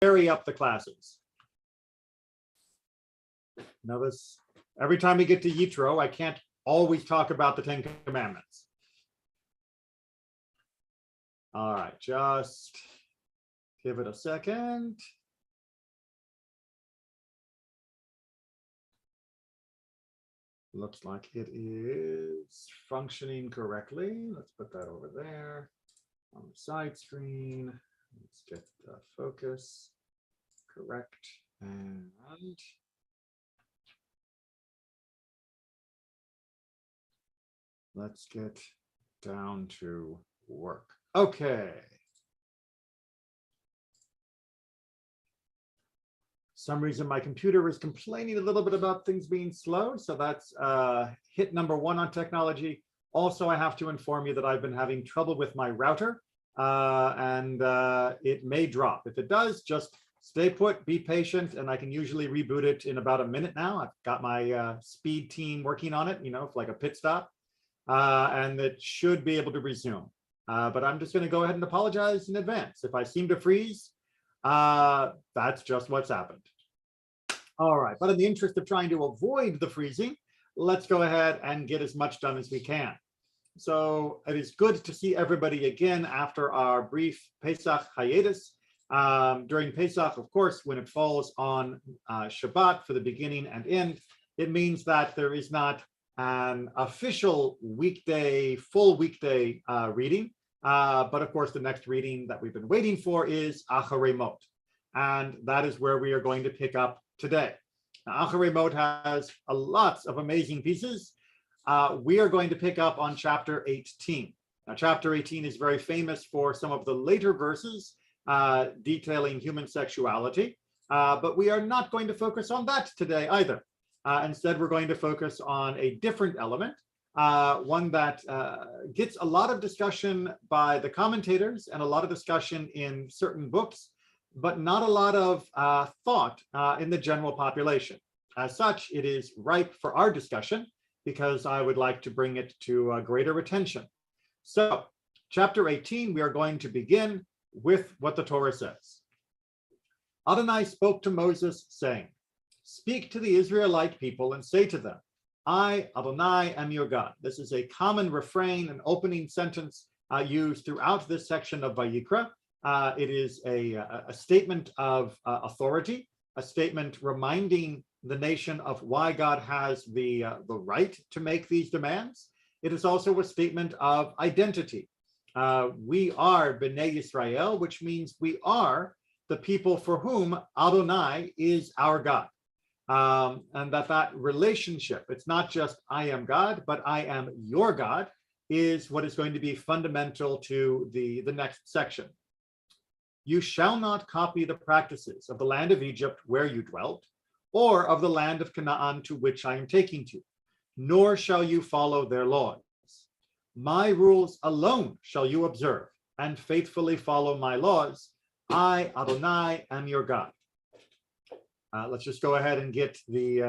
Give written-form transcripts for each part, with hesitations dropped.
vary up the classes. Notice every time we get to Yitro, I can't always talk about the 10 Commandments. All right, just give it a second. Looks like it is functioning correctly. Let's put that over there on the side screen. Let's get the focus correct. And let's get down to work. Okay. Some reason my computer is complaining a little bit about things being slow. So that's hit number 1 on technology. Also, I have to inform you that I've been having trouble with my router and it may drop. If it does, just stay put, be patient, and I can usually reboot it in about a minute now. I've got my speed team working on it, like a pit stop, and it should be able to resume. But I'm just going to go ahead and apologize in advance. If I seem to freeze, that's just what's happened. All right, but in the interest of trying to avoid the freezing, let's go ahead and get as much done as we can. So it is good to see everybody again after our brief Pesach hiatus. During Pesach, of course, when it falls on Shabbat for the beginning and end, it means that there is not an official weekday, full weekday reading. But of course, the next reading that we've been waiting for is Acharei Mot. And that is where we are going to pick up today. Now, Acharei Mot has lots of amazing pieces. We are going to pick up on chapter 18. Now, chapter 18 is very famous for some of the later verses detailing human sexuality, but we are not going to focus on that today either. Instead, we're going to focus on a different element, one that gets a lot of discussion by the commentators and a lot of discussion in certain books, but not a lot of thought in the general population. As such, it is ripe for our discussion because I would like to bring it to greater attention. So, chapter 18, we are going to begin with what the Torah says. Adonai spoke to Moses, saying, "Speak to the Israelite people and say to them, I, Adonai, am your God." This is a common refrain, an opening sentence used throughout this section of Vayikra. It is a statement of authority, a statement reminding the nation of why God has the right to make these demands. It is also a statement of identity. We are Bnei Yisrael, which means we are the people for whom Adonai is our God. And that relationship, it's not just I am God, but I am your God, is what is going to be fundamental to the next section. You shall not copy the practices of the land of Egypt where you dwelt, or of the land of Canaan to which I am taking you, nor shall you follow their laws. My rules alone shall you observe, and faithfully follow my laws. I, Adonai, am your God. Let's just go ahead and get the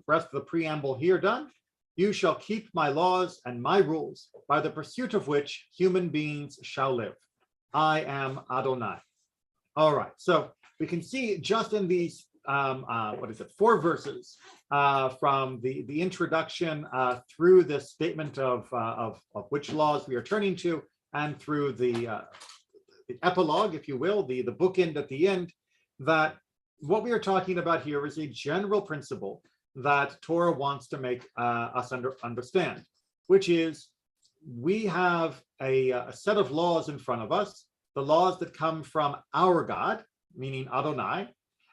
rest of the preamble here done. You shall keep my laws and my rules, by the pursuit of which human beings shall live. I am Adonai. All right, so we can see just in these, 4 verses from the introduction through this statement of which laws we are turning to, and through the epilogue, if you will, the bookend at the end, that what we are talking about here is a general principle that Torah wants to make us understand, which is we have a set of laws in front of us, the laws that come from our God, meaning Adonai,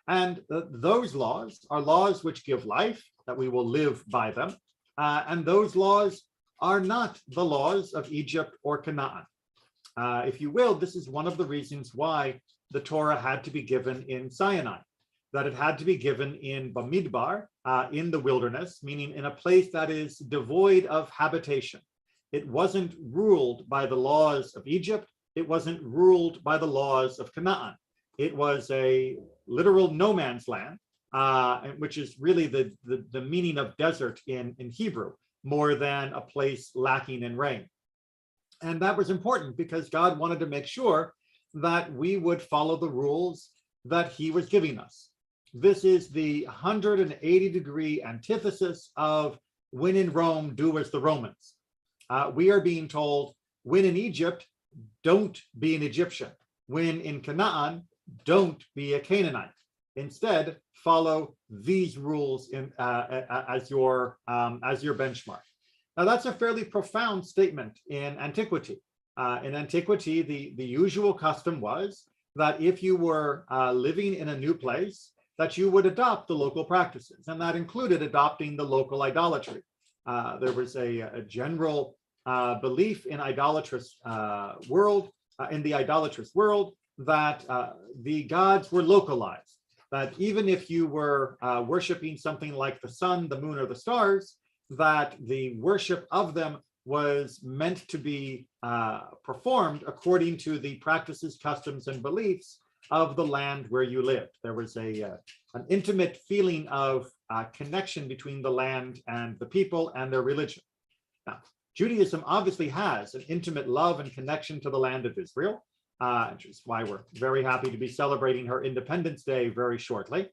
and those laws are laws which give life, that we will live by them, and those laws are not the laws of Egypt or Canaan. If you will, this is one of the reasons why the Torah had to be given in Sinai, that it had to be given in Bamidbar, in the wilderness, meaning in a place that is devoid of habitation. It wasn't ruled by the laws of Egypt. It wasn't ruled by the laws of Canaan. It was a literal no man's land, which is really the meaning of desert in Hebrew, more than a place lacking in rain. And that was important because God wanted to make sure that we would follow the rules that he was giving us. This is the 180-degree antithesis of when in Rome, do as the Romans. We are being told, when in Egypt, don't be an Egyptian. When in Canaan, don't be a Canaanite. Instead, follow these rules as your benchmark. Now, that's a fairly profound statement in antiquity. In antiquity, the usual custom was that if you were living in a new place, that you would adopt the local practices, and that included adopting the local idolatry. There was a general belief in idolatrous world, in the idolatrous world, that the gods were localized. That even if you were worshiping something like the sun, the moon, or the stars, that the worship of them was meant to be performed according to the practices, customs, and beliefs of the land where you lived. There was an intimate feeling of connection between the land and the people and their religion. Now, Judaism obviously has an intimate love and connection to the land of Israel, which is why we're very happy to be celebrating her Independence Day very shortly.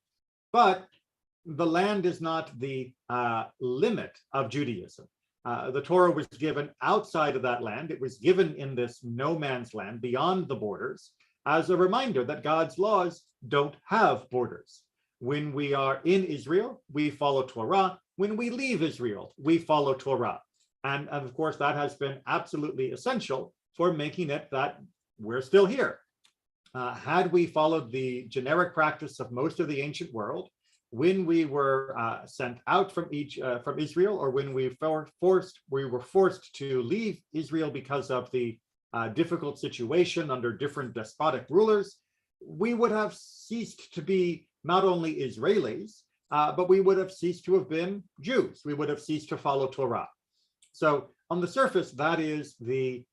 But the land is not the limit of Judaism. The Torah was given outside of that land. It was given in this no man's land beyond the borders as a reminder that God's laws don't have borders. When we are in Israel, we follow Torah. When we leave Israel, we follow Torah. And of course, that has been absolutely essential for making it that we're still here. Had we followed the generic practice of most of the ancient world, when we were sent out from Israel, or when we were forced to leave Israel because of the difficult situation under different despotic rulers, we would have ceased to be not only Israelis, but we would have ceased to have been Jews. We would have ceased to follow Torah. So on the surface, that is the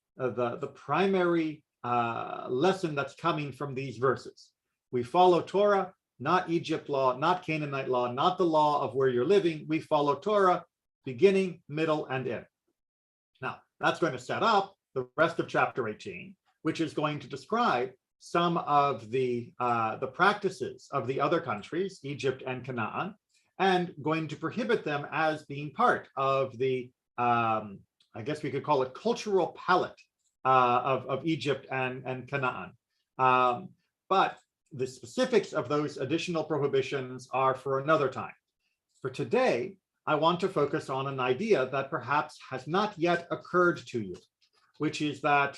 primary lesson that's coming from these verses. We follow Torah, not Egypt law, not Canaanite law, not the law of where you're living. We follow Torah, beginning, middle, and end. Now, that's going to set up the rest of chapter 18, which is going to describe some of the practices of the other countries, Egypt and Canaan, and going to prohibit them as being part of the, I guess we could call it cultural palette of Egypt and Canaan. But the specifics of those additional prohibitions are for another time. For today, I want to focus on an idea that perhaps has not yet occurred to you, which is that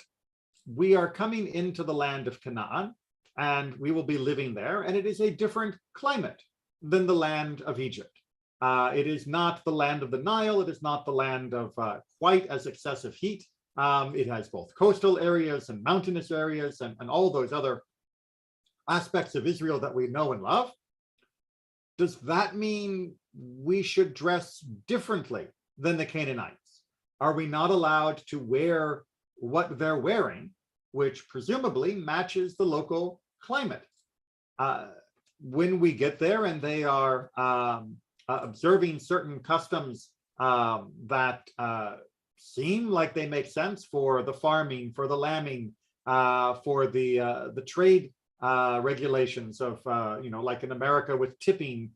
we are coming into the land of Canaan, and we will be living there, and it is a different climate than the land of Egypt. It is not the land of the Nile. It is not the land of quite as excessive heat. It has both coastal areas and mountainous areas and all those other aspects of Israel that we know and love. Does that mean we should dress differently than the Canaanites? Are we not allowed to wear what they're wearing, which presumably matches the local climate? When we get there and they are observing certain customs that seem like they make sense for the farming, for the lambing, for the trade regulations of, like in America with tipping,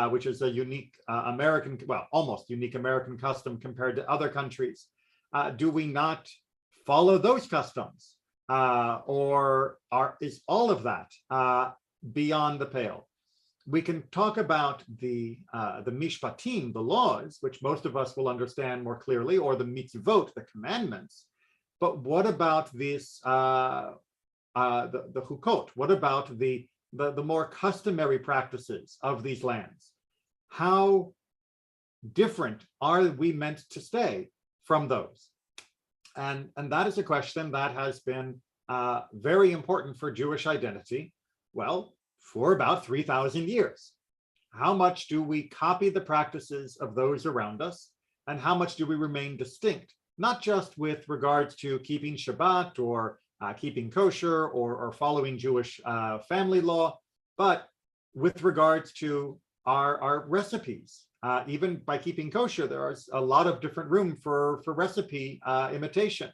which is a unique American, well, almost unique American custom compared to other countries. Do we not follow those customs? Or is all of that beyond the pale? We can talk about the mishpatim, the laws, which most of us will understand more clearly, or the mitzvot, the commandments. But what about this, the hukot? What about the more customary practices of these lands? How different are we meant to stay from those? And that is a question that has been very important for Jewish identity, well, for about 3,000 years. How much do we copy the practices of those around us, and how much do we remain distinct, not just with regards to keeping Shabbat or keeping kosher or following Jewish family law, but with regards to our recipes? Even by keeping kosher, there is a lot of different room for recipe imitation,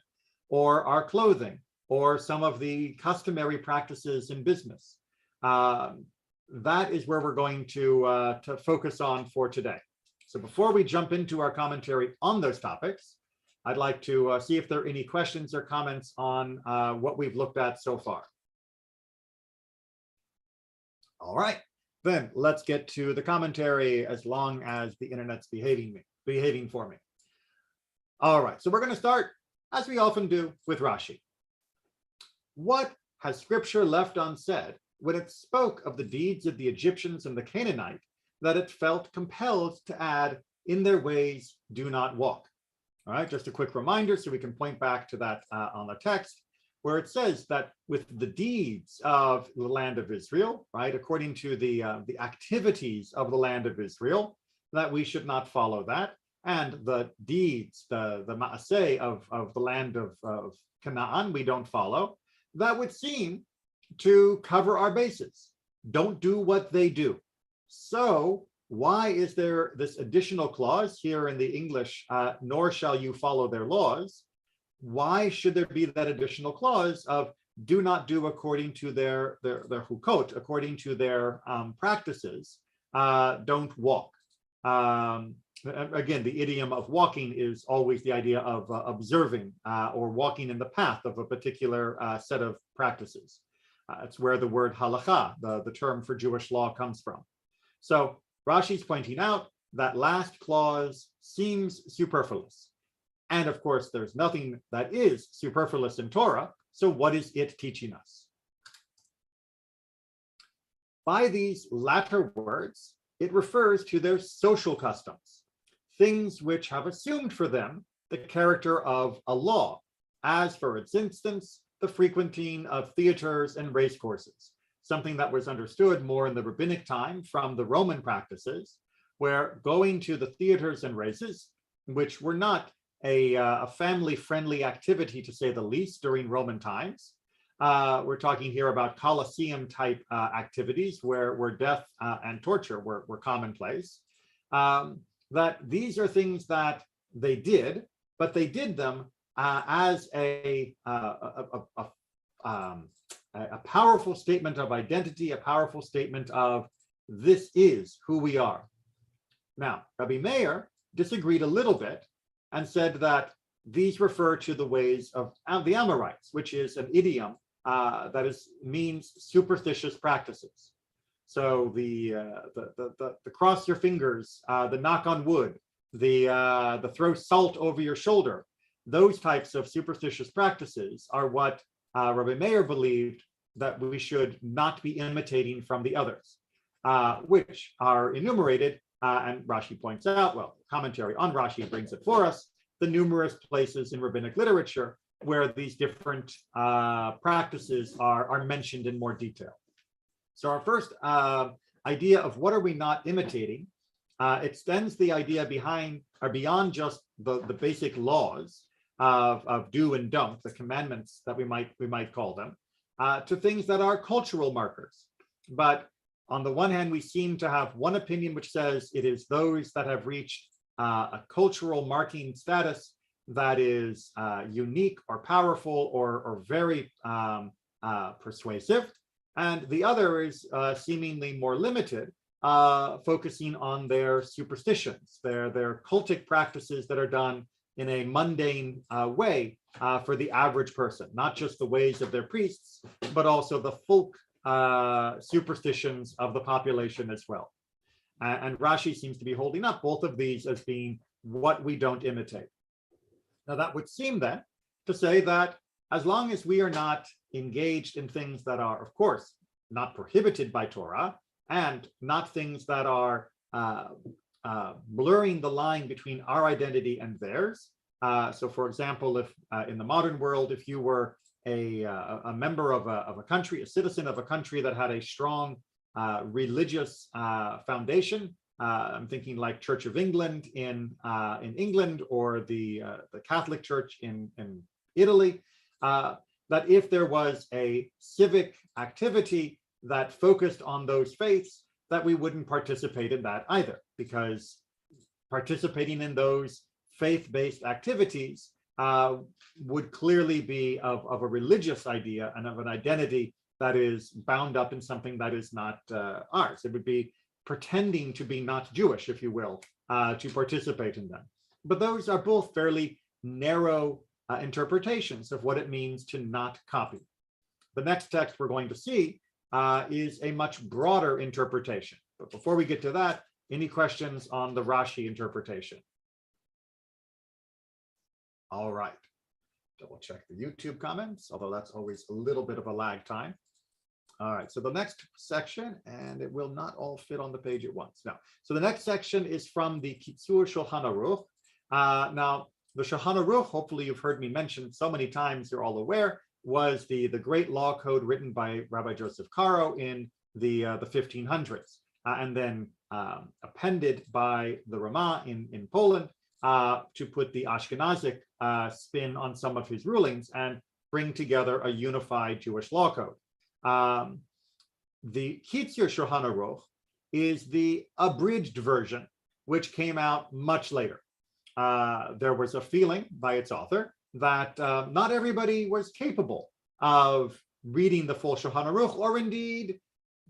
or our clothing, or some of the customary practices in business. That is where we're going to focus on for today. So before we jump into our commentary on those topics, I'd like to see if there are any questions or comments on what we've looked at so far. All right, then let's get to the commentary as long as the internet's behaving for me. All right, so we're going to start, as we often do, with Rashi. What has scripture left unsaid when it spoke of the deeds of the Egyptians and the Canaanite, that it felt compelled to add, in their ways do not walk? All right, just a quick reminder so we can point back to that on the text, where it says that with the deeds of the land of Israel, right, according to the activities of the land of Israel, that we should not follow that, and the deeds, the maaseh of the land of Canaan, we don't follow. That would seem to cover our bases. Don't do what they do. So why is there this additional clause here in the English, nor shall you follow their laws? Why should there be that additional clause of do not do according to their hukot, according to their practices, don't walk? Again, the idiom of walking is always the idea of observing or walking in the path of a particular set of practices. It's where the word halakha, the term for Jewish law, comes from. So Rashi's pointing out that last clause seems superfluous. And of course, there's nothing that is superfluous in Torah. So what is it teaching us? By these latter words, it refers to their social customs, things which have assumed for them the character of a law, as for its instance, the frequenting of theaters and race courses, something that was understood more in the rabbinic time from the Roman practices, where going to the theaters and races, which were not a family-friendly activity, to say the least, during Roman times. We're talking here about Colosseum-type activities where death and torture were commonplace. That these are things that they did, but they did them as a powerful statement of identity, a powerful statement of this is who we are. Now, Rabbi Meir disagreed a little bit and said that these refer to the ways of the Amorites, which is an idiom that means superstitious practices. So the cross your fingers, the knock on wood, the throw salt over your shoulder, those types of superstitious practices are what Rabbi Meir believed that we should not be imitating from the others, which are enumerated, and Rashi points out, well, commentary on Rashi brings it for us, the numerous places in rabbinic literature where these different practices are mentioned in more detail. So our first idea of what are we not imitating extends the idea behind or beyond just the basic laws of do and don't, the commandments that we might call them, to things that are cultural markers. But on the one hand, we seem to have one opinion which says it is those that have reached a cultural marking status that is unique or powerful or very persuasive. And the other is seemingly more limited, focusing on their superstitions, their cultic practices that are done in a mundane way for the average person, not just the ways of their priests, but also the folk superstitions of the population as well. And Rashi seems to be holding up both of these as being what we don't imitate. Now that would seem then to say that as long as we are not engaged in things that are, of course, not prohibited by Torah, and not things that are blurring the line between our identity and theirs. So for example, if in the modern world, if you were a member of a country, a citizen of a country that had a strong religious foundation, I'm thinking like Church of England in England, or the Catholic Church in Italy, that if there was a civic activity that focused on those faiths, that we wouldn't participate in that either, because participating in those faith-based activities would clearly be of a religious idea and of an identity that is bound up in something that is not ours. It would be pretending to be not Jewish, if you will, to participate in them. But those are both fairly narrow interpretations of what it means to not copy. The next text we're going to see is a much broader interpretation. But before we get to that, any questions on the Rashi interpretation? All right. Double check the YouTube comments, although that's always a little bit of a lag time. All right, so the next section, and it will not all fit on the page at once. No. So the next section is from the Kitzur Shulchan Aruch. Now, the Shulchan Aruch, hopefully you've heard me mention so many times, you're all aware, was the great law code written by Rabbi Joseph Caro in the 1500s, and then appended by the Rama in Poland to put the Ashkenazic spin on some of his rulings and bring together a unified Jewish law code. The Kitzur Shulchan Aruch is the abridged version, which came out much later. There was a feeling by its author that not everybody was capable of reading the full Shulchan Aruch, or indeed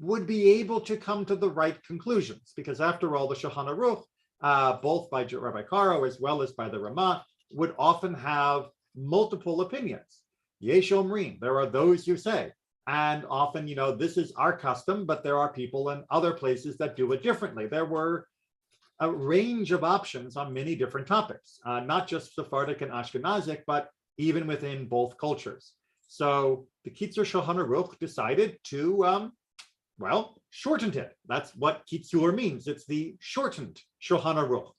would be able to come to the right conclusions, because after all, the Shulchan Aruch, both by Rabbi Caro as well as by the Rama, would often have multiple opinions. Yesh omrim, there are those who say, and often, this is our custom, but there are people in other places that do it differently. There were a range of options on many different topics, not just Sephardic and Ashkenazic, but even within both cultures. So the Kitzur Shulchan Aruch decided to, shortened it. That's what Kitzur means. It's the shortened Shulchan Aruch.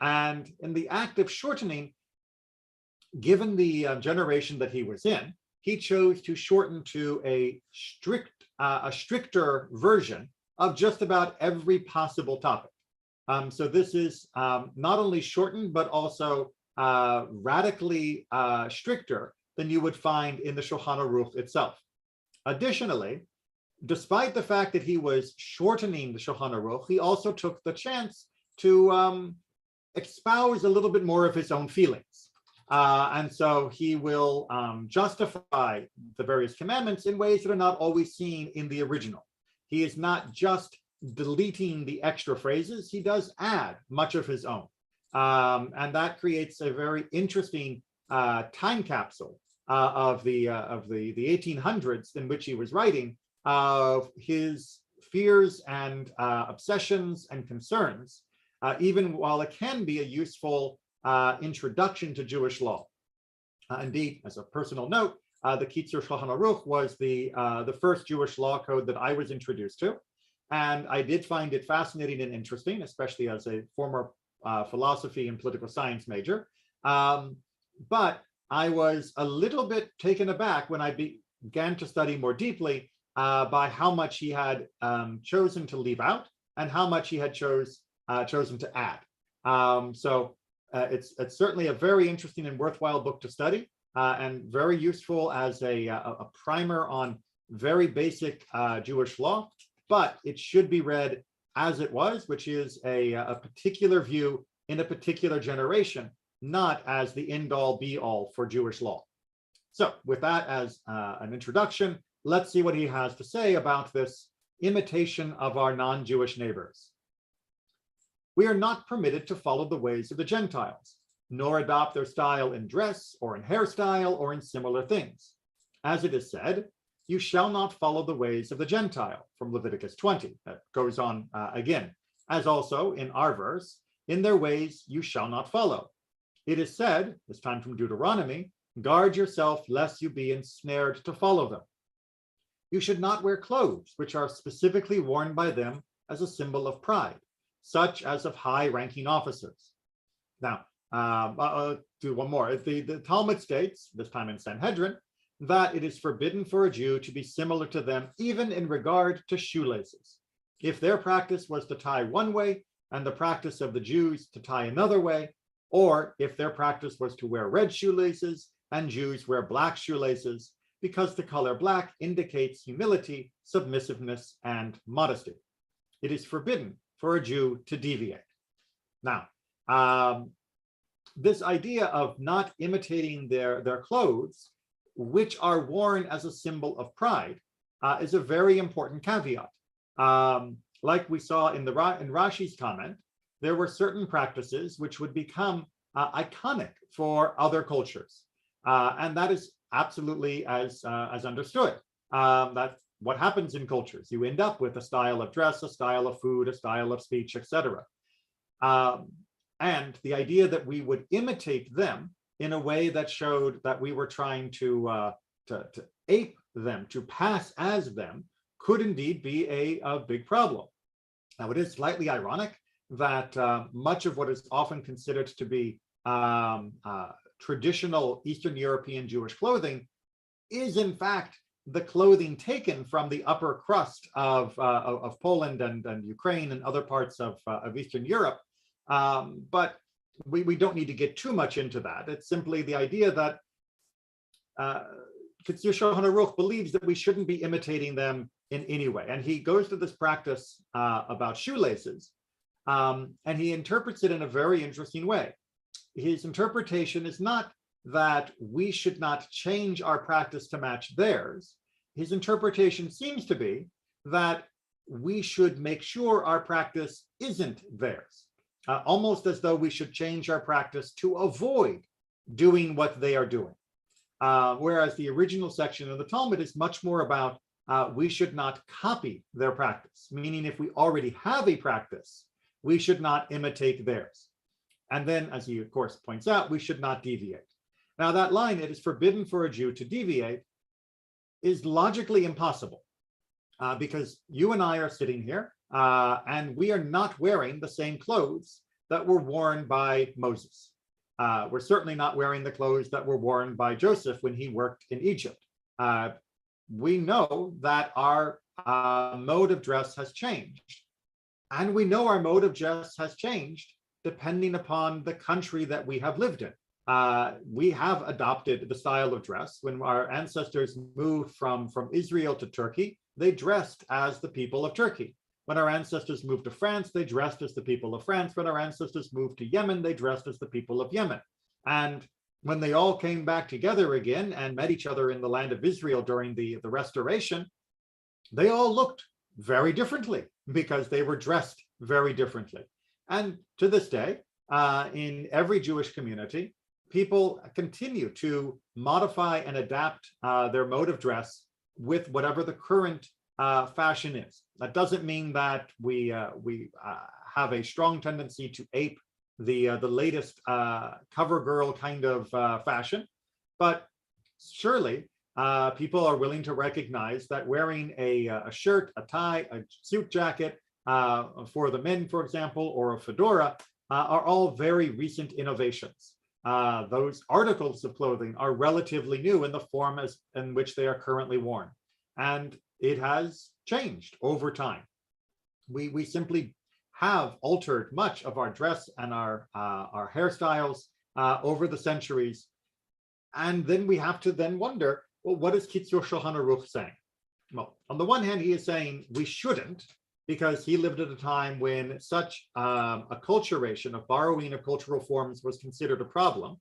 And in the act of shortening, given the generation that he was in, he chose to shorten to a stricter version of just about every possible topic. So this is not only shortened, but also radically stricter than you would find in the Shulchan Aruch itself. Additionally, despite the fact that he was shortening the Shulchan Aruch, he also took the chance to espouse a little bit more of his own feelings. And so he will justify the various commandments in ways that are not always seen in the original. He is not just deleting the extra phrases, he does add much of his own. And that creates a very interesting time capsule of the 1800s in which he was writing, of his fears and obsessions and concerns, even while it can be a useful introduction to Jewish law. Indeed, as a personal note, the Kitzur Shulchan Aruch was the first Jewish law code that I was introduced to. And I did find it fascinating and interesting, especially as a former philosophy and political science major. But I was a little bit taken aback when I began to study more deeply by how much he had chosen to leave out and how much he had chosen to add. So it's certainly a very interesting and worthwhile book to study, and very useful as a primer on very basic Jewish law. But it should be read as it was, which is a particular view in a particular generation, not as the end-all be-all for Jewish law. So with that as an introduction, let's see what he has to say about this imitation of our non-Jewish neighbors. We are not permitted to follow the ways of the Gentiles, nor adopt their style in dress or in hairstyle or in similar things. As it is said, you shall not follow the ways of the Gentile, from Leviticus 20. That goes on again, as also in our verse, in their ways you shall not follow. It is said, this time from Deuteronomy, guard yourself lest you be ensnared to follow them. You should not wear clothes which are specifically worn by them as a symbol of pride, such as of high-ranking officers. Now, I'll do one more. The Talmud states, this time in Sanhedrin, that it is forbidden for a Jew to be similar to them, even in regard to shoelaces. If their practice was to tie one way, and the practice of the Jews to tie another way, or if their practice was to wear red shoelaces, and Jews wear black shoelaces, because the color black indicates humility, submissiveness, and modesty. It is forbidden for a Jew to deviate. Now, this idea of not imitating their clothes, which are worn as a symbol of pride, is a very important caveat. Like we saw in Rashi's comment, there were certain practices which would become iconic for other cultures. And that is absolutely as understood. That's what happens in cultures. You end up with a style of dress, a style of food, a style of speech, etc. And the idea that we would imitate them in a way that showed that we were trying to ape them, to pass as them, could indeed be a big problem. Now, it is slightly ironic that much of what is often considered to be traditional Eastern European Jewish clothing is in fact the clothing taken from the upper crust of Poland and Ukraine and other parts of Eastern Europe. But we don't need to get too much into that. It's simply the idea that Kitzur Shulchan Aruch believes that we shouldn't be imitating them in any way. And he goes to this practice about shoelaces, and he interprets it in a very interesting way. His interpretation is not that we should not change our practice to match theirs. His interpretation seems to be that we should make sure our practice isn't theirs, almost as though we should change our practice to avoid doing what they are doing. Whereas the original section of the Talmud is much more about we should not copy their practice, meaning if we already have a practice, we should not imitate theirs. And then, as he of course points out, we should not deviate. Now that line, it is forbidden for a Jew to deviate, is logically impossible because you and I are sitting here and we are not wearing the same clothes that were worn by Moses. We're certainly not wearing the clothes that were worn by Joseph when he worked in Egypt. We know that our mode of dress has changed. And we know our mode of dress has changed depending upon the country that we have lived in. We have adopted the style of dress. When our ancestors moved from Israel to Turkey, they dressed as the people of Turkey. When our ancestors moved to France, they dressed as the people of France. When our ancestors moved to Yemen, they dressed as the people of Yemen. And when they all came back together again and met each other in the land of Israel during the restoration, they all looked very differently because they were dressed very differently. And to this day, in every Jewish community, people continue to modify and adapt their mode of dress with whatever the current fashion is. That doesn't mean that we have a strong tendency to ape the latest cover girl kind of fashion, but surely people are willing to recognize that wearing a shirt, a tie, a suit jacket for the men, for example, or a fedora are all very recent innovations. Those articles of clothing are relatively new in the form in which they are currently worn. And it has changed over time. We simply have altered much of our dress and our hairstyles over the centuries. And then we have to then wonder, well, what is Kitzur Shulchan Aruch saying? Well, on the one hand, he is saying we shouldn't, because he lived at a time when such acculturation of borrowing of cultural forms was considered a problem.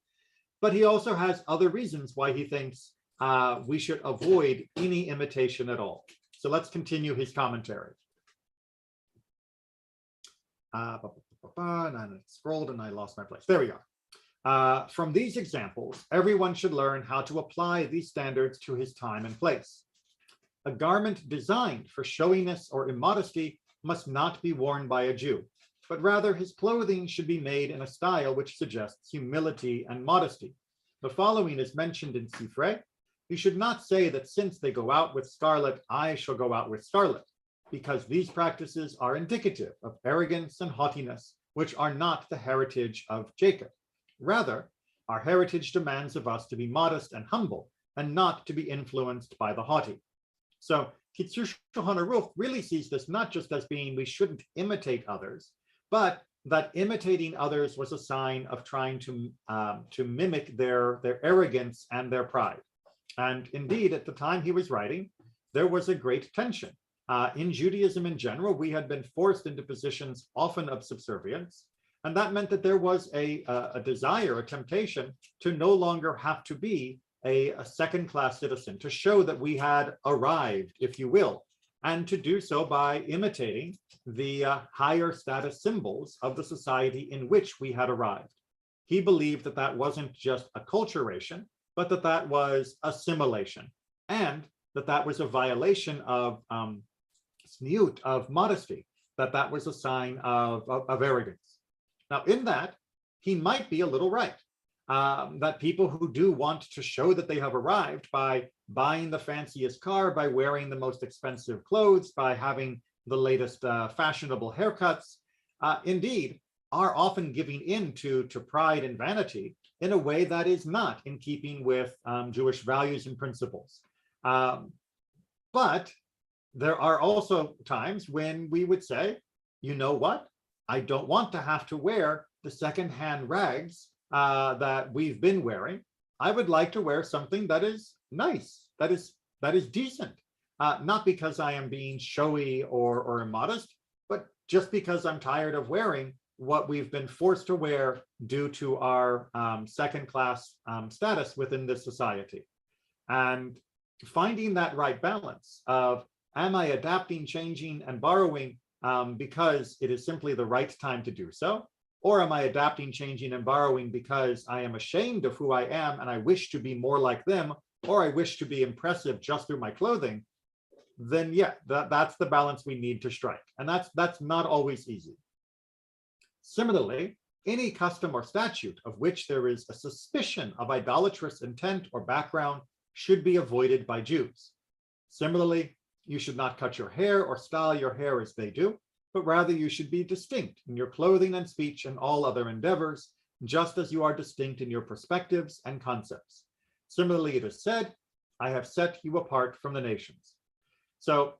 But he also has other reasons why he thinks we should avoid any imitation at all. So let's continue his commentary. And I scrolled and I lost my place. There we are. From these examples, everyone should learn how to apply these standards to his time and place. A garment designed for showiness or immodesty must not be worn by a Jew, but rather his clothing should be made in a style which suggests humility and modesty. The following is mentioned in Sifrei. You should not say that since they go out with scarlet, I shall go out with scarlet, because these practices are indicative of arrogance and haughtiness, which are not the heritage of Jacob. Rather, our heritage demands of us to be modest and humble, and not to be influenced by the haughty. So Kitzur Shulchan Aruch really sees this not just as being we shouldn't imitate others, but that imitating others was a sign of trying to mimic their arrogance and their pride. And indeed, at the time he was writing, there was a great tension. In Judaism in general, we had been forced into positions often of subservience, and that meant that there was a desire, a temptation to no longer have to be a second-class citizen, to show that we had arrived, if you will, and to do so by imitating the higher status symbols of the society in which we had arrived. He believed that that wasn't just acculturation, but that that was assimilation, and that that was a violation of sniut, of modesty, that that was a sign of arrogance. Now, in that, he might be a little right. That people who do want to show that they have arrived by buying the fanciest car, by wearing the most expensive clothes, by having the latest fashionable haircuts, indeed, are often giving in to pride and vanity in a way that is not in keeping with Jewish values and principles. But there are also times when we would say, you know what? I don't want to have to wear the secondhand rags that we've been wearing. I would like to wear something that is nice, that is decent, not because I am being showy or immodest, but just because I'm tired of wearing what we've been forced to wear due to our second-class status within this society. And finding that right balance of, am I adapting, changing, and borrowing because it is simply the right time to do so? Or am I adapting, changing, and borrowing because I am ashamed of who I am and I wish to be more like them, or I wish to be impressive just through my clothing? Then yeah, that's the balance we need to strike. And that's not always easy. Similarly, any custom or statute of which there is a suspicion of idolatrous intent or background should be avoided by Jews. Similarly, you should not cut your hair or style your hair as they do, but rather you should be distinct in your clothing and speech and all other endeavors, just as you are distinct in your perspectives and concepts. Similarly, it is said, I have set you apart from the nations. So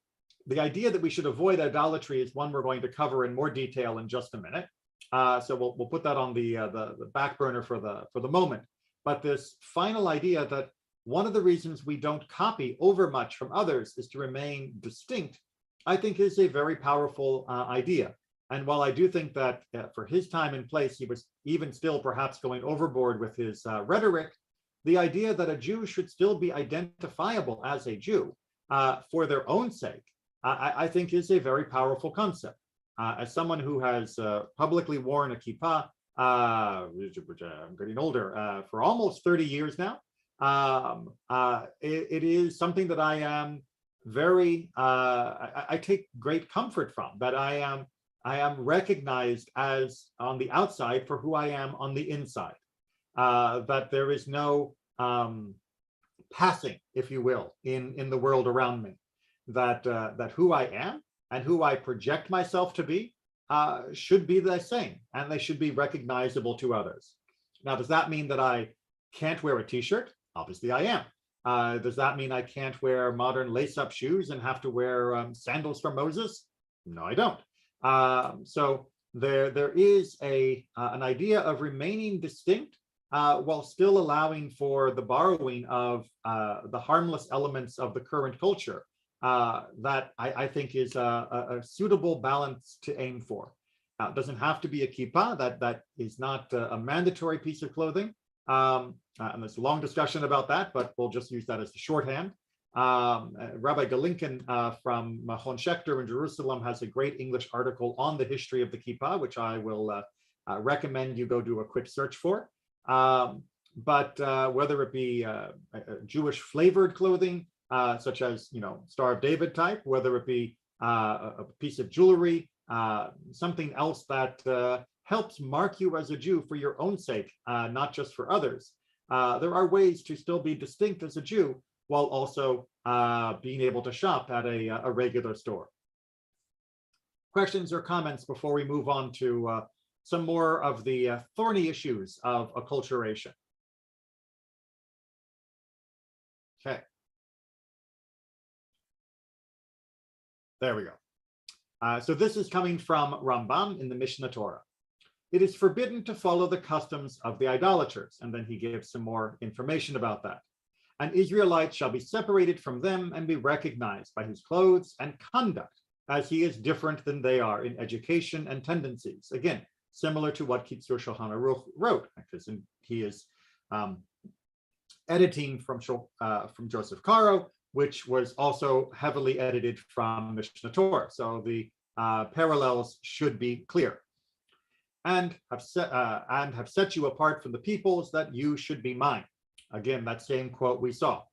the idea that we should avoid idolatry is one we're going to cover in more detail in just a minute. So we'll put that on the back burner for the moment. But this final idea that one of the reasons we don't copy overmuch from others is to remain distinct, I think is a very powerful idea. And while I do think that for his time and place, he was even still perhaps going overboard with his rhetoric, the idea that a Jew should still be identifiable as a Jew for their own sake, I think is a very powerful concept. As someone who has publicly worn a kippah, I'm getting older, for almost 30 years now, it is something that I am very, I take great comfort from, that I am recognized as on the outside for who I am on the inside, that there is no passing, if you will, in the world around me, that who I am and who I project myself to be should be the same, and they should be recognizable to others. Now, does that mean that I can't wear a t-shirt? Obviously I am. Does that mean I can't wear modern lace-up shoes and have to wear sandals from Moses? No, I don't. So there is an idea of remaining distinct while still allowing for the borrowing of the harmless elements of the current culture. That I think is a suitable balance to aim for. Now, it doesn't have to be a kippah. That is not a mandatory piece of clothing. And there's a long discussion about that, but we'll just use that as the shorthand. Rabbi Galinkin from Machon Schechter in Jerusalem has a great English article on the history of the kippah, which I will recommend you go do a quick search for. But whether it be Jewish flavored clothing, such as, Star of David type, whether it be a piece of jewelry, something else that helps mark you as a Jew for your own sake, not just for others. There are ways to still be distinct as a Jew while also being able to shop at a regular store. Questions or comments before we move on to some more of the thorny issues of acculturation? Okay. There we go. So this is coming from Rambam in the Mishnah Torah. It is forbidden to follow the customs of the idolaters. And then he gives some more information about that. An Israelite shall be separated from them and be recognized by his clothes and conduct, as he is different than they are in education and tendencies. Again, similar to what Kitzur Shulchan Aruch wrote, because he is editing from Joseph Caro, which was also heavily edited from Mishnah Torah. So the parallels should be clear. And have set you apart from the peoples, that you should be mine. Again, that same quote we saw.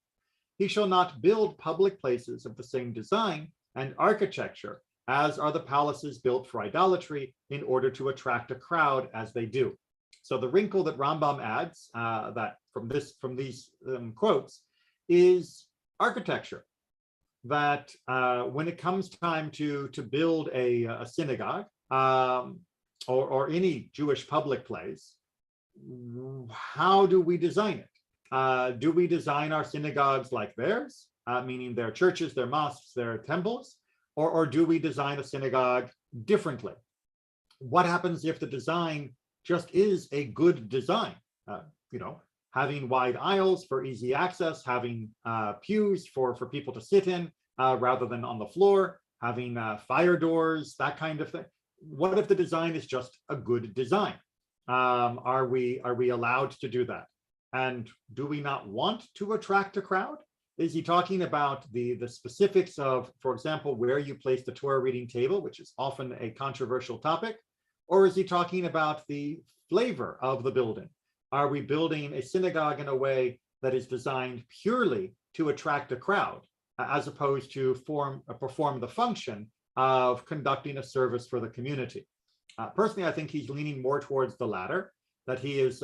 He shall not build public places of the same design and architecture as are the palaces built for idolatry, in order to attract a crowd as they do. So the wrinkle that Rambam adds that from these quotes is architecture. That when it comes time to build a synagogue or any Jewish public place, how do we design it? Do we design our synagogues like theirs, meaning their churches, their mosques, their temples, or do we design a synagogue differently? What happens if the design just is a good design? Having wide aisles for easy access, having pews for people to sit in rather than on the floor, having fire doors, that kind of thing. What if the design is just a good design? Are we allowed to do that? And do we not want to attract a crowd? Is he talking about the specifics of, for example, where you place the Torah reading table, which is often a controversial topic? Or is he talking about the flavor of the building? Are we building a synagogue in a way that is designed purely to attract a crowd, as opposed to perform the function of conducting a service for the community? Personally, I think he's leaning more towards the latter, that he is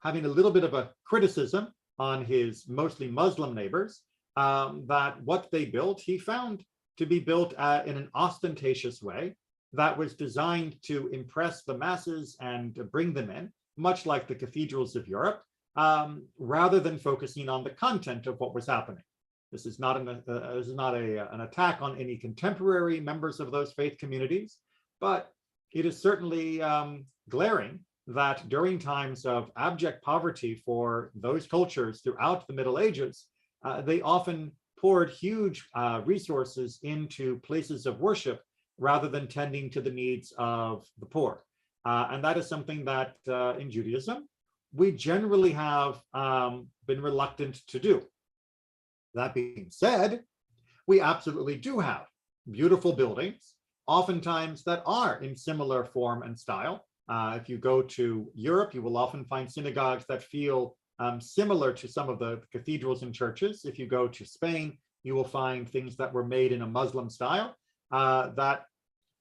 having a little bit of a criticism on his mostly Muslim neighbors, that what they built, he found to be built in an ostentatious way that was designed to impress the masses and to bring them in, much like the cathedrals of Europe, rather than focusing on the content of what was happening. This is not an attack on any contemporary members of those faith communities, but it is certainly glaring that during times of abject poverty for those cultures throughout the Middle Ages, they often poured huge resources into places of worship rather than tending to the needs of the poor. And that is something that in Judaism, we generally have been reluctant to do. That being said, we absolutely do have beautiful buildings, oftentimes that are in similar form and style. If you go to Europe, you will often find synagogues that feel similar to some of the cathedrals and churches. If you go to Spain, you will find things that were made in a Muslim style, that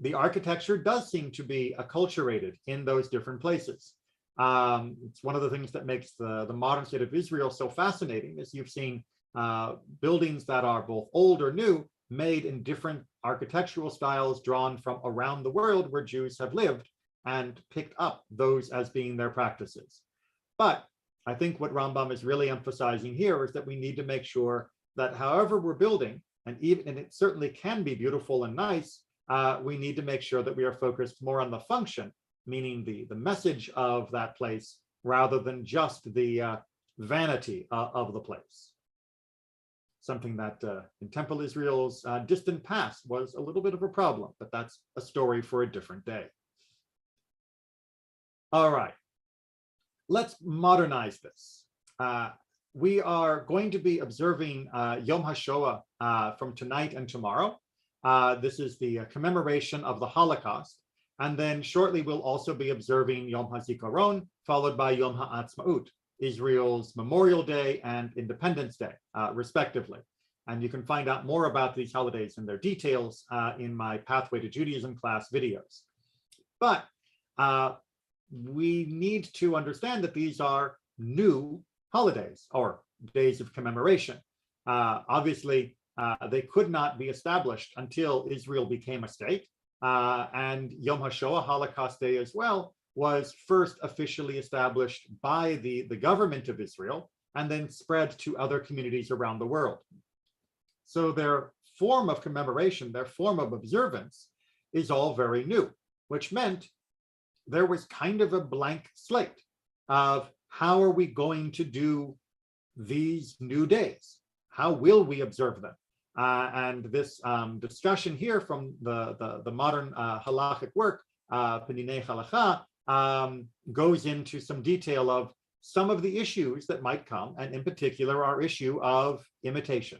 the architecture does seem to be acculturated in those different places. It's one of the things that makes the modern state of Israel so fascinating, is you've seen buildings that are both old or new, made in different architectural styles drawn from around the world where Jews have lived, and picked up those as being their practices. But I think what Rambam is really emphasizing here is that we need to make sure that however we're building, and it certainly can be beautiful and nice, we need to make sure that we are focused more on the function, meaning the message of that place, rather than just the vanity of the place. Something that in Temple Israel's distant past was a little bit of a problem, but that's a story for a different day. All right, let's modernize this. We are going to be observing Yom HaShoah from tonight and tomorrow. This is the commemoration of the Holocaust. And then shortly, we'll also be observing Yom HaZikaron, followed by Yom HaAtzmaut, Israel's Memorial Day and Independence Day, respectively. And you can find out more about these holidays and their details in my Pathway to Judaism class videos. But we need to understand that these are new holidays or days of commemoration. Obviously, they could not be established until Israel became a state. And Yom HaShoah, Holocaust Day as well, was first officially established by the government of Israel and then spread to other communities around the world. So their form of commemoration, their form of observance is all very new, which meant there was kind of a blank slate of how are we going to do these new days? How will we observe them? And this discussion here from the modern halachic work, Peninei Halacha, goes into some detail of some of the issues that might come, and in particular, our issue of imitation.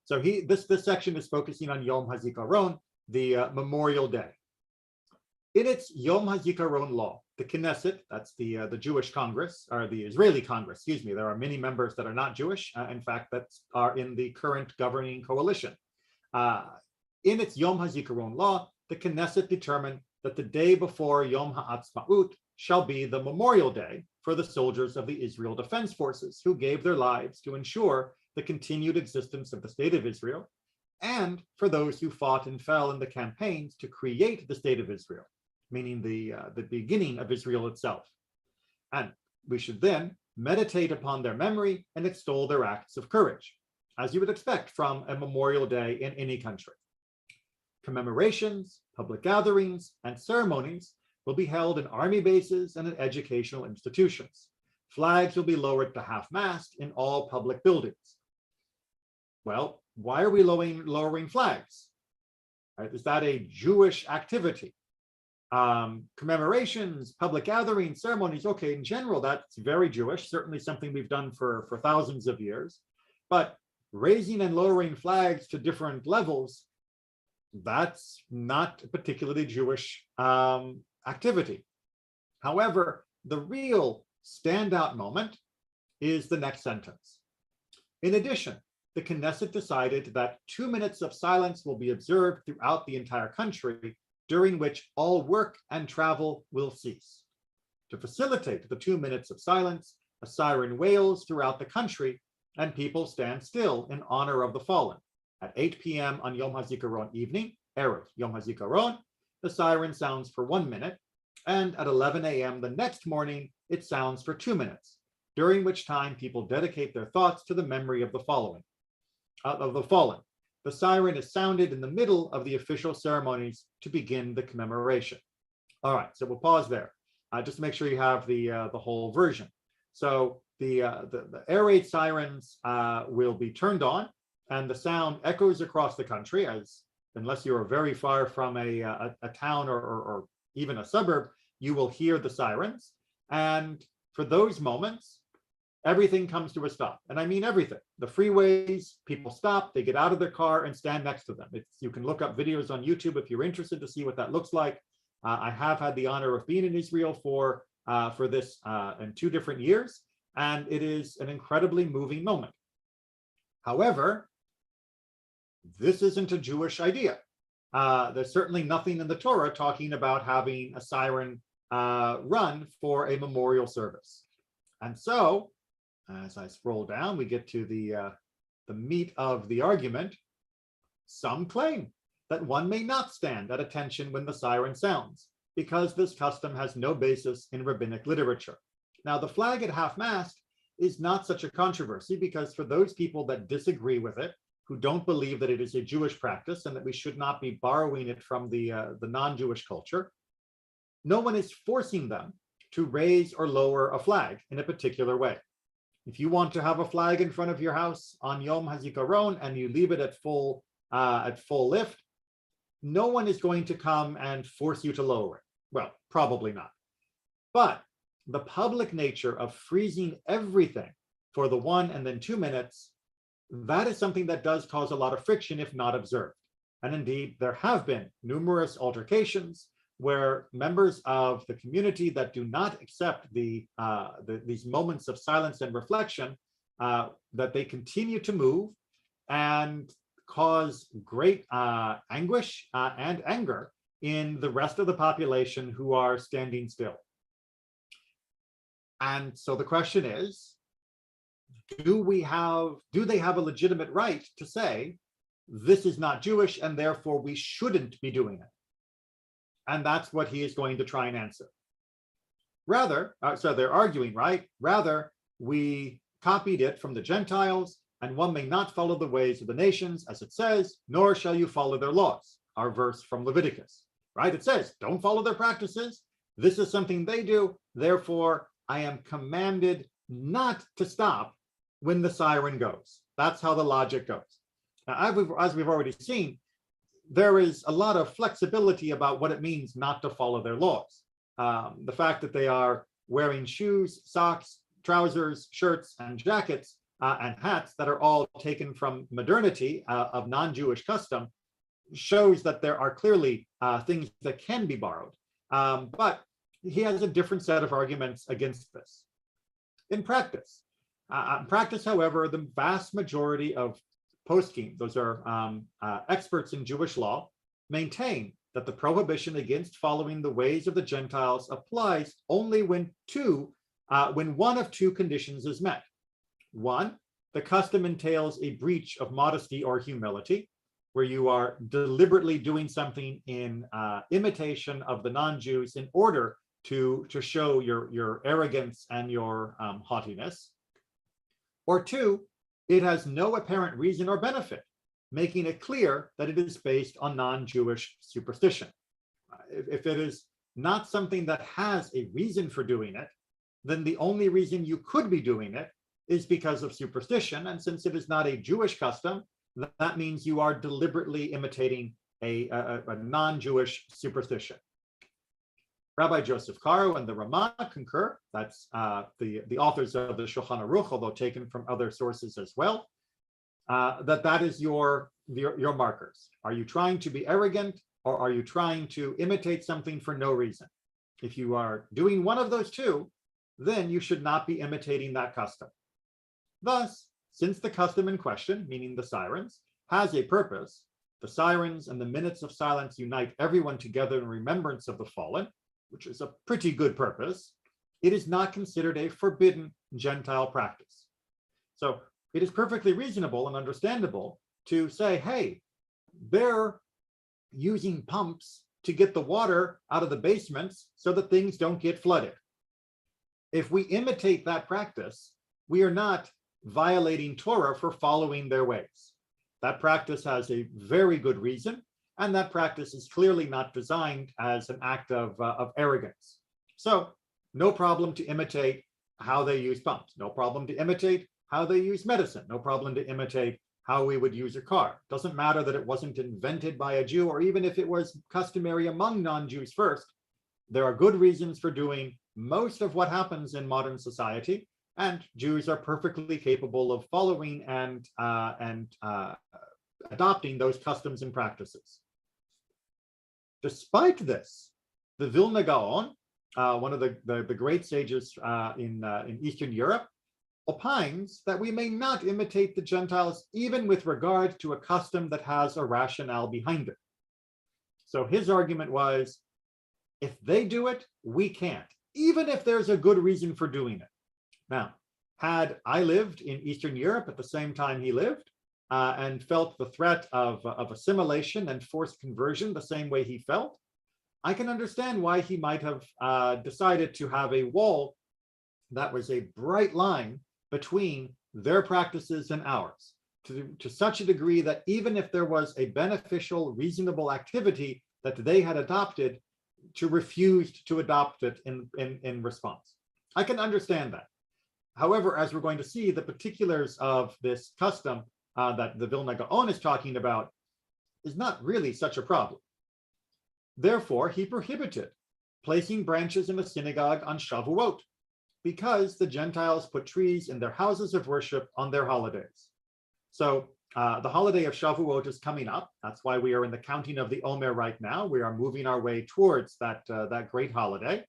So this section is focusing on Yom HaZikaron, the Memorial Day. In its Yom HaZikaron law, the Knesset, that's the Jewish Congress, or the Israeli Congress, excuse me, there are many members that are not Jewish, in fact, that are in the current governing coalition. In its Yom HaZikaron law, the Knesset determined that the day before Yom HaAtzmaut shall be the Memorial Day for the soldiers of the Israel Defense Forces who gave their lives to ensure the continued existence of the State of Israel, and for those who fought and fell in the campaigns to create the State of Israel, meaning the beginning of Israel itself. And we should then meditate upon their memory and extol their acts of courage, as you would expect from a Memorial Day in any country. Commemorations, public gatherings, and ceremonies will be held in army bases and in educational institutions. Flags will be lowered to half-mast in all public buildings. Well, why are we lowering flags? Right? Is that a Jewish activity? Commemorations, public gatherings, ceremonies, okay, in general, that's very Jewish, certainly something we've done for thousands of years. But raising and lowering flags to different levels, that's not a particularly Jewish activity. However, the real standout moment is the next sentence. In addition, the Knesset decided that 2 minutes of silence will be observed throughout the entire country, during which all work and travel will cease. To facilitate the 2 minutes of silence, a siren wails throughout the country, and people stand still in honor of the fallen. At 8 p.m. on Yom HaZikaron evening, Erev Yom HaZikaron, the siren sounds for 1 minute, and at 11 a.m. the next morning, it sounds for 2 minutes, during which time people dedicate their thoughts to the memory of the fallen. The siren is sounded in the middle of the official ceremonies to begin the commemoration. All right, so we'll pause there, just to make sure you have the whole version. So the air raid sirens will be turned on, and the sound echoes across the country, unless you are very far from a town or even a suburb, you will hear the sirens. And for those moments, everything comes to a stop. And I mean everything. The freeways, people stop, they get out of their car and stand next to them. You can look up videos on YouTube if you're interested to see what that looks like. I have had the honor of being in Israel for this in 2 different years, and it is an incredibly moving moment. However, this isn't a Jewish idea. There's certainly nothing in the Torah talking about having a siren run for a memorial service. And so, as I scroll down, we get to the meat of the argument. Some claim that one may not stand at attention when the siren sounds, because this custom has no basis in rabbinic literature. Now, the flag at half-mast is not such a controversy, because for those people that disagree with it, who don't believe that it is a Jewish practice and that we should not be borrowing it from the non-Jewish culture, no one is forcing them to raise or lower a flag in a particular way. If you want to have a flag in front of your house on Yom HaZikaron and you leave it at full lift, no one is going to come and force you to lower it. Well, probably not. But the public nature of freezing everything for the 1 and then 2 minutes, that is something that does cause a lot of friction if not observed. And indeed, there have been numerous altercations where members of the community that do not accept these moments of silence and reflection, that they continue to move and cause great anguish and anger in the rest of the population who are standing still. And so the question is, do they have a legitimate right to say, this is not Jewish and therefore we shouldn't be doing it? And that's what he is going to try and answer. Rather, so they're arguing, right? Rather, we copied it from the Gentiles, and one may not follow the ways of the nations, as it says, nor shall you follow their laws. Our verse from Leviticus, right? It says, don't follow their practices. This is something they do. Therefore, I am commanded not to stop when the siren goes. That's how the logic goes. Now, as we've already seen, there is a lot of flexibility about what it means not to follow their laws. The fact that they are wearing shoes, socks, trousers, shirts, and jackets and hats that are all taken from modernity of non-Jewish custom shows that there are clearly things that can be borrowed. But he has a different set of arguments against this. In practice, however, the vast majority of poskim, those are experts in Jewish law, maintain that the prohibition against following the ways of the Gentiles applies only when one of two conditions is met. One, the custom entails a breach of modesty or humility, where you are deliberately doing something in imitation of the non-Jews in order to show your arrogance and your haughtiness. Or two, it has no apparent reason or benefit, making it clear that it is based on non-Jewish superstition. If it is not something that has a reason for doing it, then the only reason you could be doing it is because of superstition. And since it is not a Jewish custom, that means you are deliberately imitating a non-Jewish superstition. Rabbi Joseph Caro and the Ramah concur. That's the authors of the Shulchan Aruch, although taken from other sources as well. That is your markers. Are you trying to be arrogant, or are you trying to imitate something for no reason? If you are doing one of those two, then you should not be imitating that custom. Thus, since the custom in question, meaning the sirens, has a purpose, the sirens and the minutes of silence unite everyone together in remembrance of the fallen, which is a pretty good purpose, it is not considered a forbidden Gentile practice. So it is perfectly reasonable and understandable to say, hey, they're using pumps to get the water out of the basements so that things don't get flooded. If we imitate that practice, we are not violating Torah for following their ways. That practice has a very good reason, and that practice is clearly not designed as an act of arrogance. So no problem to imitate how they use pumps, no problem to imitate how they use medicine, no problem to imitate how we would use a car. Doesn't matter that it wasn't invented by a Jew, or even if it was customary among non-Jews first. There are good reasons for doing most of what happens in modern society, and Jews are perfectly capable of following and adopting those customs and practices. Despite this, the Vilna Gaon, one of the great sages in Eastern Europe, opines that we may not imitate the Gentiles even with regard to a custom that has a rationale behind it. So his argument was, if they do it, we can't, even if there's a good reason for doing it. Now, had I lived in Eastern Europe at the same time he lived and felt the threat of assimilation and forced conversion the same way he felt, I can understand why he might have decided to have a wall that was a bright line between their practices and ours, to such a degree that even if there was a beneficial, reasonable activity that they had adopted, to refuse to adopt it in response. I can understand that. However, as we're going to see, the particulars of this custom that the Vilna Gaon is talking about is not really such a problem. Therefore, he prohibited placing branches in the synagogue on Shavuot, because the Gentiles put trees in their houses of worship on their holidays. So the holiday of Shavuot is coming up. That's why we are in the counting of the Omer right now. We are moving our way towards that great holiday,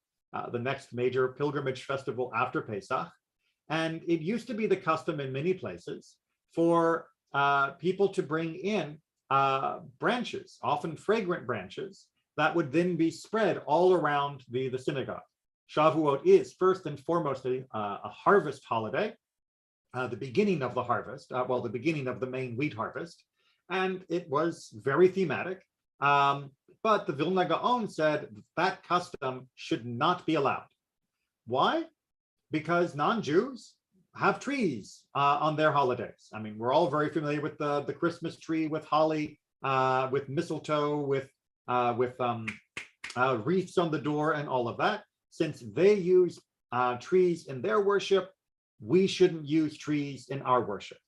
the next major pilgrimage festival after Pesach. And it used to be the custom in many places for people to bring in branches, often fragrant branches, that would then be spread all around the synagogue. Shavuot is first and foremost a harvest holiday, the beginning of the harvest, the beginning of the main wheat harvest, and it was very thematic. But the Vilna Gaon said that custom should not be allowed. Why? Because non-Jews have trees on their holidays. I mean, we're all very familiar with the Christmas tree, with holly, with mistletoe, with wreaths on the door and all of that. Since they use trees in their worship, we shouldn't use trees in our worship.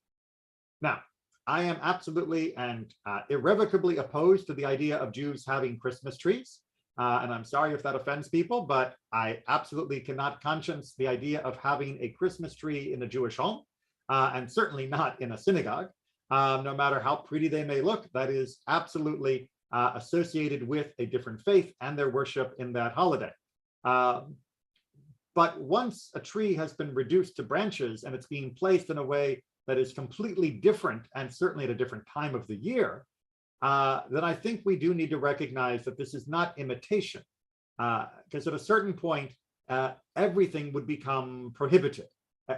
Now, I am absolutely and irrevocably opposed to the idea of Jews having Christmas trees. And I'm sorry if that offends people, but I absolutely cannot conscience the idea of having a Christmas tree in a Jewish home, and certainly not in a synagogue. No matter how pretty they may look, that is absolutely associated with a different faith and their worship in that holiday. But once a tree has been reduced to branches and it's being placed in a way that is completely different, and certainly at a different time of the year, then I think we do need to recognize that this is not imitation, because at a certain point, everything would become prohibited.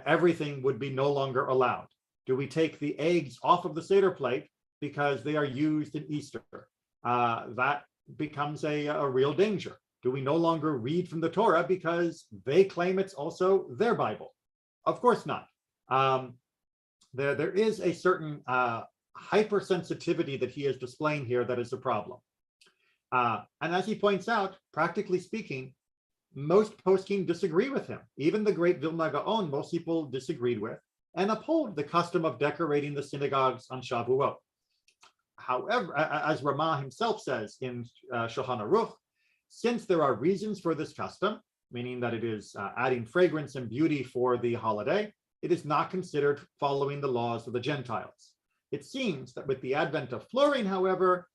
Everything would be no longer allowed. Do we take the eggs off of the Seder plate because they are used in Easter? That becomes a real danger. Do we no longer read from the Torah because they claim it's also their Bible? Of course not. There is a certain hypersensitivity that he is displaying here that is a problem. And as he points out, practically speaking, most poskim disagree with him. Even the great Vilna Gaon, most people disagreed with and uphold the custom of decorating the synagogues on Shavuot. However, as Ramah himself says in Shulchan Aruch, since there are reasons for this custom, meaning that it is adding fragrance and beauty for the holiday, it is not considered following the laws of the Gentiles. It seems that with the advent of flooring, however,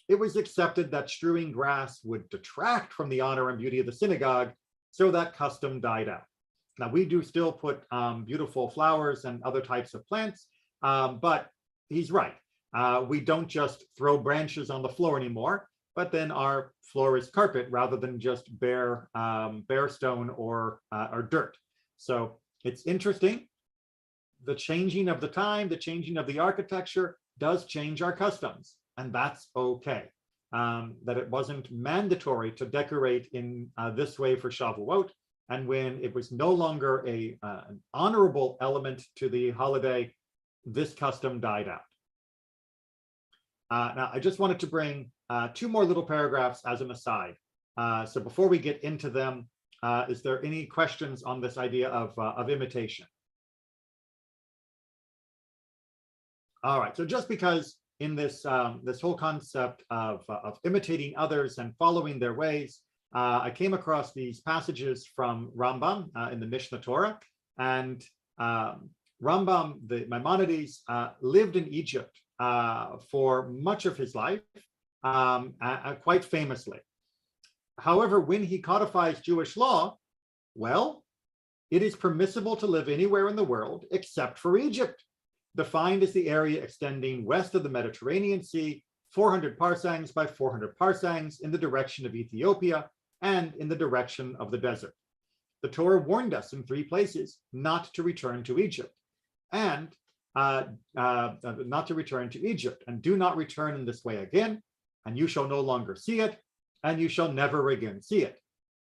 it was accepted that strewing grass would detract from the honor and beauty of the synagogue, so that custom died out. Now, we do still put beautiful flowers and other types of plants, but he's right. We don't just throw branches on the floor anymore, but then our floor is carpet rather than just bare stone or dirt. So it's interesting. The changing of the time, the changing of the architecture does change our customs, and that's okay. That it wasn't mandatory to decorate in this way for Shavuot, and when it was no longer an honorable element to the holiday, this custom died out. Now, I just wanted to bring two more little paragraphs as an aside. So before we get into them, is there any questions on this idea of imitation? All right, so just because in this this whole concept of imitating others and following their ways, I came across these passages from Rambam in the Mishnah Torah, and Rambam, the Maimonides, lived in Egypt for much of his life, quite famously. However, when he codifies Jewish law, well, it is permissible to live anywhere in the world except for Egypt, defined as the area extending west of the Mediterranean Sea, 400 parsangs by 400 parsangs in the direction of Ethiopia and in the direction of the desert. The Torah warned us in 3 places not to return to Egypt, and not to return to Egypt, and do not return in this way again, and you shall no longer see it, and you shall never again see it.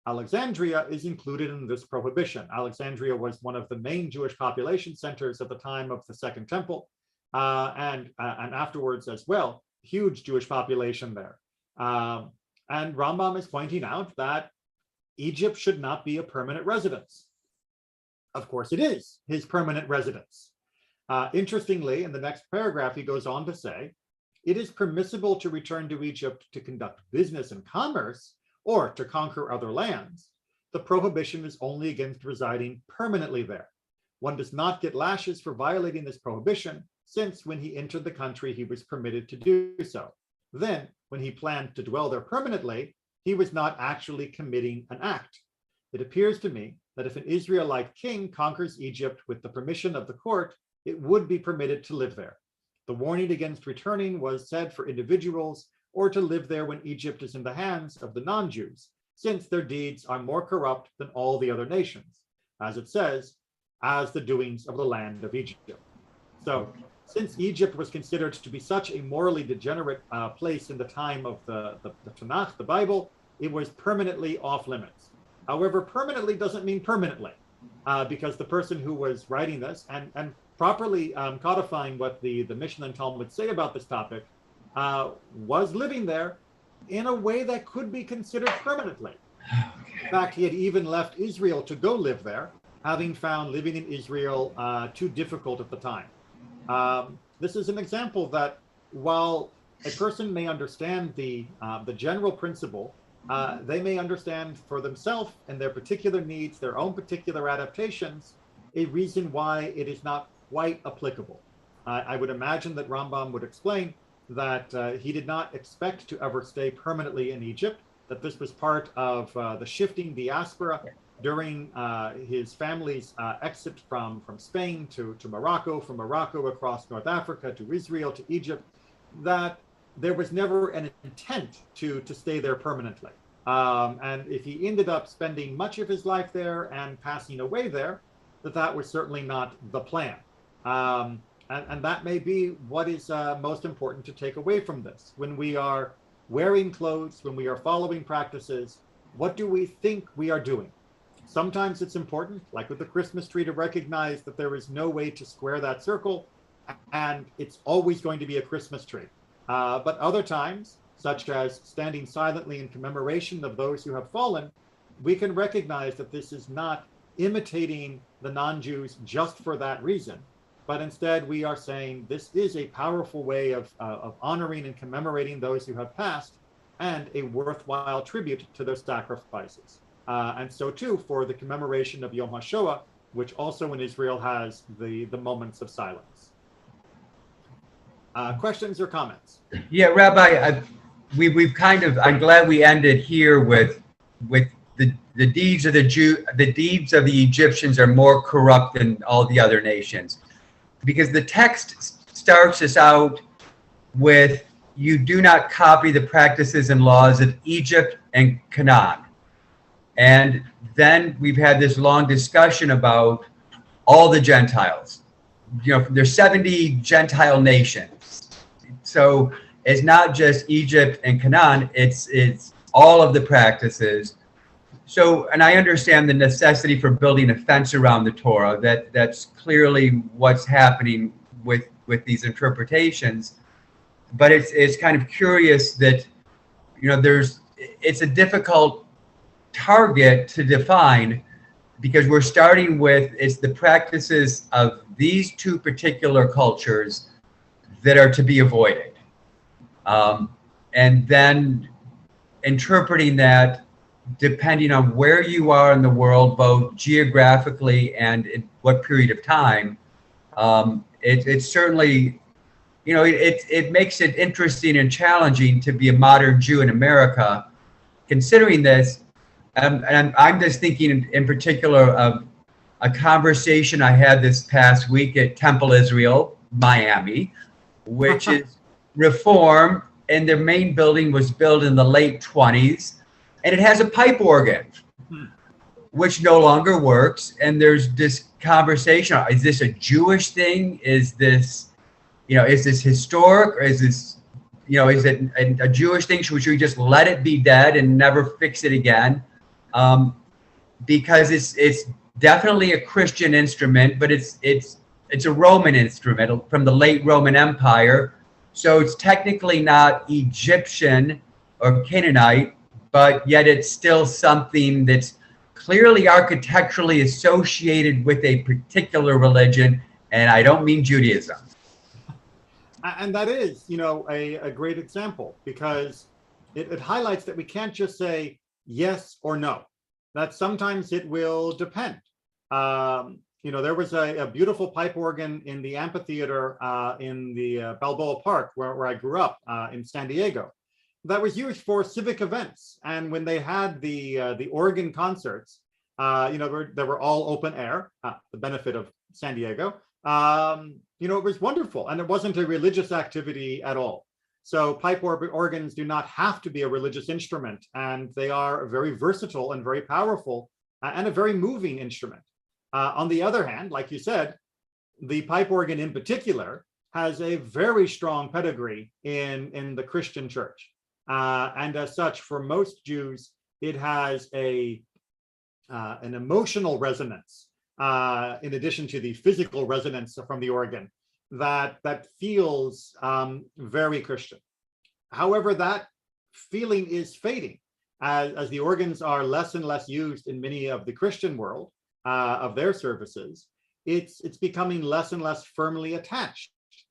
Alexandria is included in this prohibition. Alexandria was one of the main Jewish population centers at the time of the Second Temple, and afterwards as well, huge Jewish population there. And Rambam is pointing out that Egypt should not be a permanent residence. Of course, it is his permanent residence. Interestingly, in the next paragraph, he goes on to say, it is permissible to return to Egypt to conduct business and commerce, or to conquer other lands. The prohibition is only against residing permanently there. One does not get lashes for violating this prohibition, since when he entered the country, he was permitted to do so. Then, when he planned to dwell there permanently, he was not actually committing an act. It appears to me that if an Israelite king conquers Egypt with the permission of the court, it would be permitted to live there. The warning against returning was said for individuals or to live there when Egypt is in the hands of the non-Jews, since their deeds are more corrupt than all the other nations, as it says, as the doings of the land of Egypt. So, since Egypt was considered to be such a morally degenerate place in the time of the Tanakh, the Bible, it was permanently off limits. However, permanently doesn't mean permanently, because the person who was writing this and properly codifying what the Mishnah and Talmud say about this topic, was living there in a way that could be considered permanently. In fact, he had even left Israel to go live there, having found living in Israel too difficult at the time. This is an example that while a person may understand the general principle they may understand for themselves and their particular needs, their own particular adaptations, a reason why it is not quite applicable. I would imagine that Rambam would explain that he did not expect to ever stay permanently in Egypt, that this was part of the shifting diaspora during his family's exit from Spain to Morocco, from Morocco across North Africa to Israel to Egypt, that there was never an intent to stay there permanently. And if he ended up spending much of his life there and passing away there, that was certainly not the plan. And that may be what is most important to take away from this. When we are wearing clothes, when we are following practices, what do we think we are doing? Sometimes it's important, like with the Christmas tree, to recognize that there is no way to square that circle, and it's always going to be a Christmas tree. But other times, such as standing silently in commemoration of those who have fallen, we can recognize that this is not imitating the non-Jews just for that reason, but instead we are saying this is a powerful way of honoring and commemorating those who have passed, and a worthwhile tribute to their sacrifices. And so too for the commemoration of Yom HaShoah, which also in Israel has the moments of silence. Questions or comments? Yeah, Rabbi, we've kind of, I'm glad we ended here with the deeds of the deeds of the Egyptians are more corrupt than all the other nations, because the text starts us out with, you do not copy the practices and laws of Egypt and Canaan. And then we've had this long discussion about all the Gentiles. You know, there's 70 Gentile nations. So it's not just Egypt and Canaan, it's all of the practices. So, and I understand the necessity for building a fence around the Torah. That's clearly what's happening with these interpretations. But it's kind of curious that, you know, it's a difficult target to define, because we're starting with, it's the practices of these two particular cultures that are to be avoided. And then interpreting that depending on where you are in the world, both geographically and in what period of time, it's certainly, you know, it makes it interesting and challenging to be a modern Jew in America, considering this. And I'm just thinking in particular of a conversation I had this past week at Temple Israel, Miami, which is Reform, and their main building was built in the late 20s, and it has a pipe organ, which no longer works. And there's this conversation: is this a Jewish thing? Is this, you know, is this historic, or is this, you know, is it a Jewish thing? Should we just let it be dead and never fix it again? Because it's definitely a Christian instrument, but it's a Roman instrument from the late Roman Empire. So it's technically not Egyptian or Canaanite, but yet it's still something that's clearly architecturally associated with a particular religion, and I don't mean Judaism. And that is, you know, a great example, because it highlights that we can't just say yes or no, that sometimes it will depend. You know, there was a beautiful pipe organ in the amphitheater in the Balboa Park, where I grew up in San Diego, that was used for civic events. And when they had the organ concerts, you know, they were all open air, the benefit of San Diego. You know, it was wonderful, and it wasn't a religious activity at all. So pipe organs do not have to be a religious instrument, and they are very versatile and very powerful, and a very moving instrument. On the other hand, like you said, the pipe organ in particular has a very strong pedigree in the Christian church. And as such, for most Jews, it has an emotional resonance, in addition to the physical resonance from the organ, that feels very Christian. However, that feeling is fading as the organs are less and less used in many of the Christian world of their services. It's becoming less and less firmly attached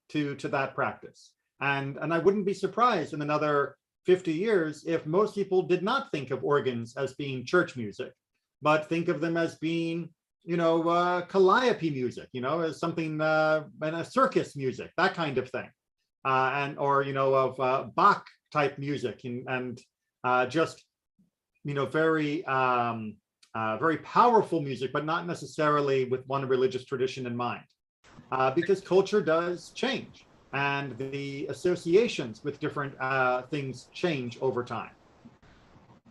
to that practice. And I wouldn't be surprised in another 50 years if most people did not think of organs as being church music, but think of them as being, calliope music, as something, and a circus music, that kind of thing. Of Bach type music and just, very powerful music, but not necessarily with one religious tradition in mind. Because culture does change and the associations with different things change over time.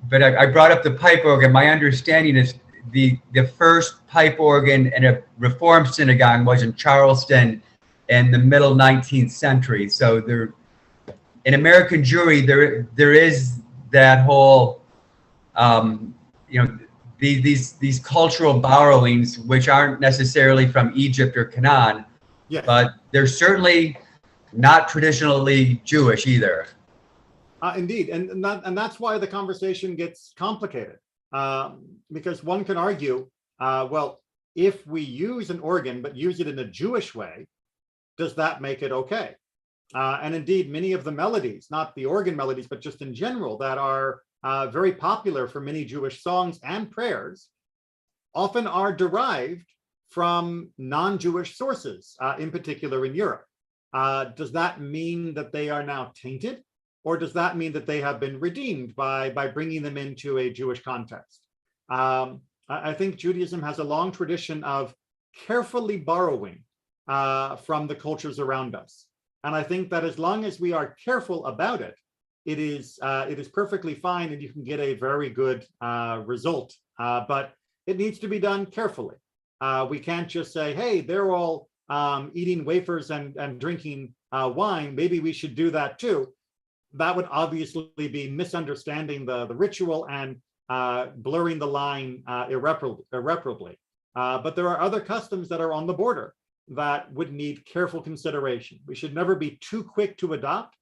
But I brought up the pipe organ. My understanding is the first pipe organ in a Reformed synagogue was in Charleston in the middle 19th century. So in American Jewry, there is that whole, these cultural borrowings, which aren't necessarily from Egypt or Canaan, Yes. but they're certainly not traditionally Jewish either. Indeed, and that's why the conversation gets complicated, because one can argue, well, if we use an organ but use it in a Jewish way, does that make it okay? And indeed, many of the melodies, not the organ melodies, but just in general, that are very popular for many Jewish songs and prayers, often are derived from non-Jewish sources, in particular in Europe. Does that mean that they are now tainted? Or does that mean that they have been redeemed by bringing them into a Jewish context? I think Judaism has a long tradition of carefully borrowing from the cultures around us. And I think that as long as we are careful about it, it is perfectly fine and you can get a very good result. But it needs to be done carefully. We can't just say, hey, they're all eating wafers and drinking wine. Maybe we should do that too. That would obviously be misunderstanding the ritual and blurring the line irreparably. But there are other customs that are on the border that would need careful consideration. We should never be too quick to adopt,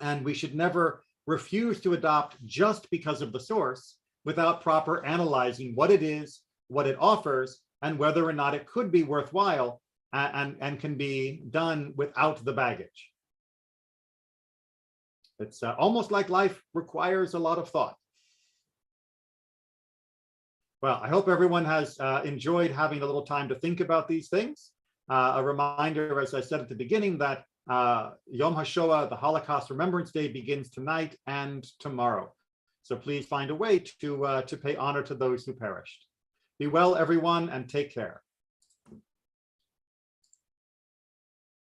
and we should never refuse to adopt just because of the source without proper analyzing what it is, what it offers, and whether or not it could be worthwhile and can be done without the baggage. It's almost like life requires a lot of thought. Well, I hope everyone has enjoyed having a little time to think about these things. A reminder, as I said at the beginning, that Yom HaShoah, the Holocaust Remembrance Day, begins tonight and tomorrow. So please find a way to pay honor to those who perished. Be well, everyone, and take care.